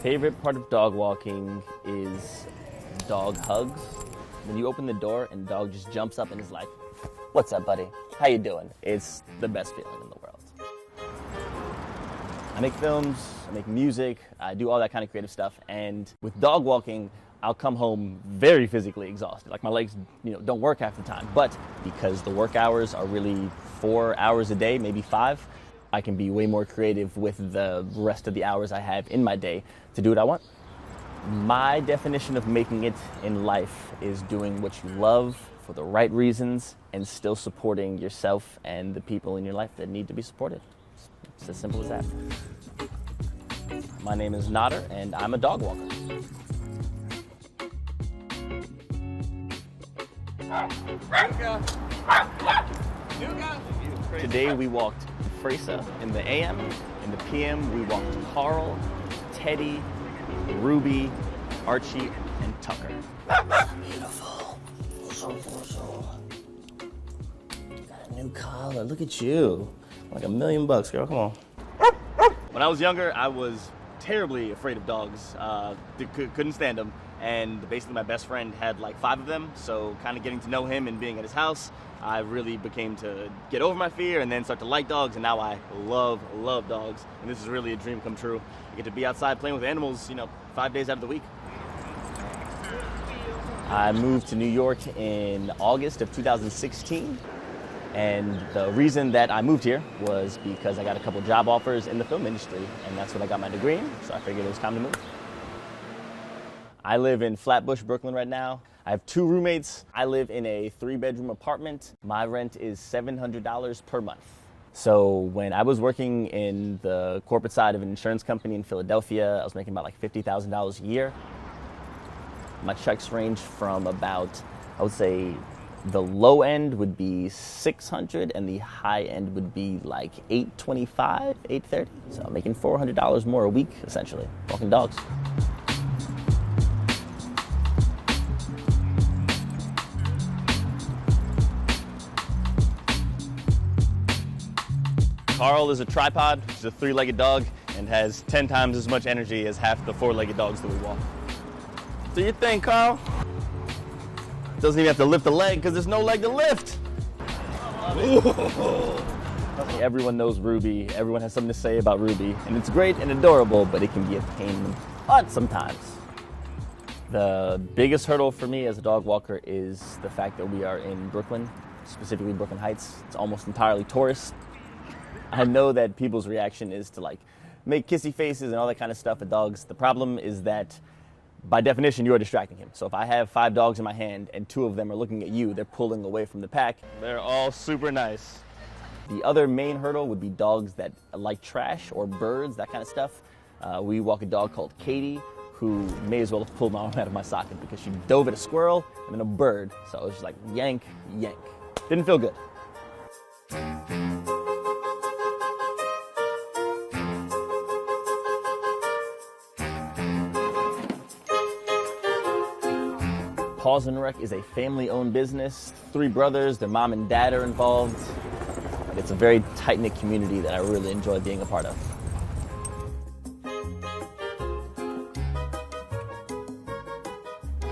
favorite part of dog walking is dog hugs. When you open the door and the dog just jumps up and is like, "What's up, buddy? How you doing?" It's the best feeling in the world. I make films, I make music, I do all that kind of creative stuff, and with dog walking, I'll come home very physically exhausted. Like my legs, don't work half the time. But because the work hours are really 4 hours a day, maybe 5, I can be way more creative with the rest of the hours I have in my day to do what I want. My definition of making it in life is doing what you love for the right reasons and still supporting yourself and the people in your life that need to be supported. It's as simple as that. My name is Nader, and I'm a dog walker. Today we walked Freysa in the AM. In the PM we walked Carl, Teddy, Ruby, Archie, and Tucker. Beautiful. So. Got a new collar. Look at you. Like $1 million, girl. Come on. When I was younger, I was terribly afraid of dogs. Couldn't stand them. And basically my best friend had like 5 of them, so kind of getting to know him and being at his house, I really became to get over my fear and then start to like dogs, and now I love dogs. And this is really a dream come true. I get to be outside playing with animals, 5 days out of the week. I moved to New York in August of 2016, and the reason that I moved here was because I got a couple job offers in the film industry, and that's what I got my degree in, so I figured it was time to move. I live in Flatbush, Brooklyn right now. I have 2 roommates. I live in a 3-bedroom apartment. My rent is $700 per month. So when I was working in the corporate side of an insurance company in Philadelphia, I was making about like $50,000 a year. My checks range from about, I would say, the low end would be $600 and the high end would be like $825, $830. So I'm making $400 more a week, essentially, walking dogs. Carl is a tripod. He's a 3-legged dog and has 10 times as much energy as half the 4-legged dogs that we walk. Do your thing, Carl. Doesn't even have to lift a leg because there's no leg to lift. Everyone knows Ruby. Everyone has something to say about Ruby. And it's great and adorable, but it can be a pain in the butt sometimes. The biggest hurdle for me as a dog walker is the fact that we are in Brooklyn, specifically Brooklyn Heights. It's almost entirely tourists. I know that people's reaction is to like make kissy faces and all that kind of stuff at dogs. The problem is that by definition, you are distracting him. So if I have 5 dogs in my hand and 2 of them are looking at you, they're pulling away from the pack. They're all super nice. The other main hurdle would be dogs that like trash or birds, that kind of stuff. We walk a dog called Katie, who may as well have pulled my arm out of my socket because she dove at a squirrel and then a bird. So it was just like yank, yank. Didn't feel good. Paws and Rec is a family-owned business. 3 brothers, their mom and dad are involved. It's a very tight-knit community that I really enjoy being a part of.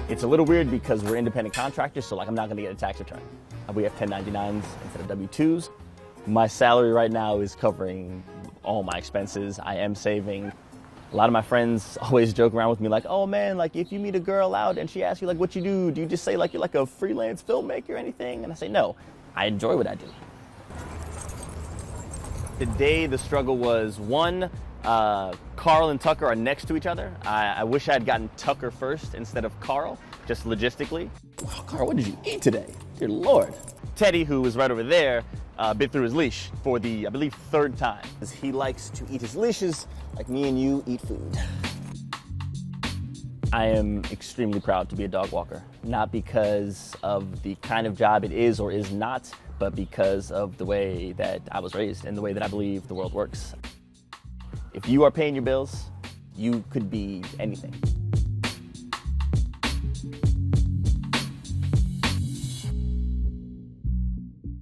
It's a little weird because we're independent contractors, so like I'm not gonna get a tax return. We have 1099s instead of W-2s. My salary right now is covering all my expenses. I am saving. A lot of my friends always joke around with me like, "Oh man, like if you meet a girl out and she asks you like what you do you just say like you're like a freelance filmmaker or anything?" And I say, "No, I enjoy what I do." Today the struggle was one, Carl and Tucker are next to each other. I wish I had gotten Tucker first instead of Carl, just logistically. Wow, Carl, what did you eat today? Dear Lord. Teddy, who was right over there, bit through his leash for the, I believe, 3rd time. He likes to eat his leashes like me and you eat food. I am extremely proud to be a dog walker, not because of the kind of job it is or is not, but because of the way that I was raised and the way that I believe the world works. If you are paying your bills, you could be anything.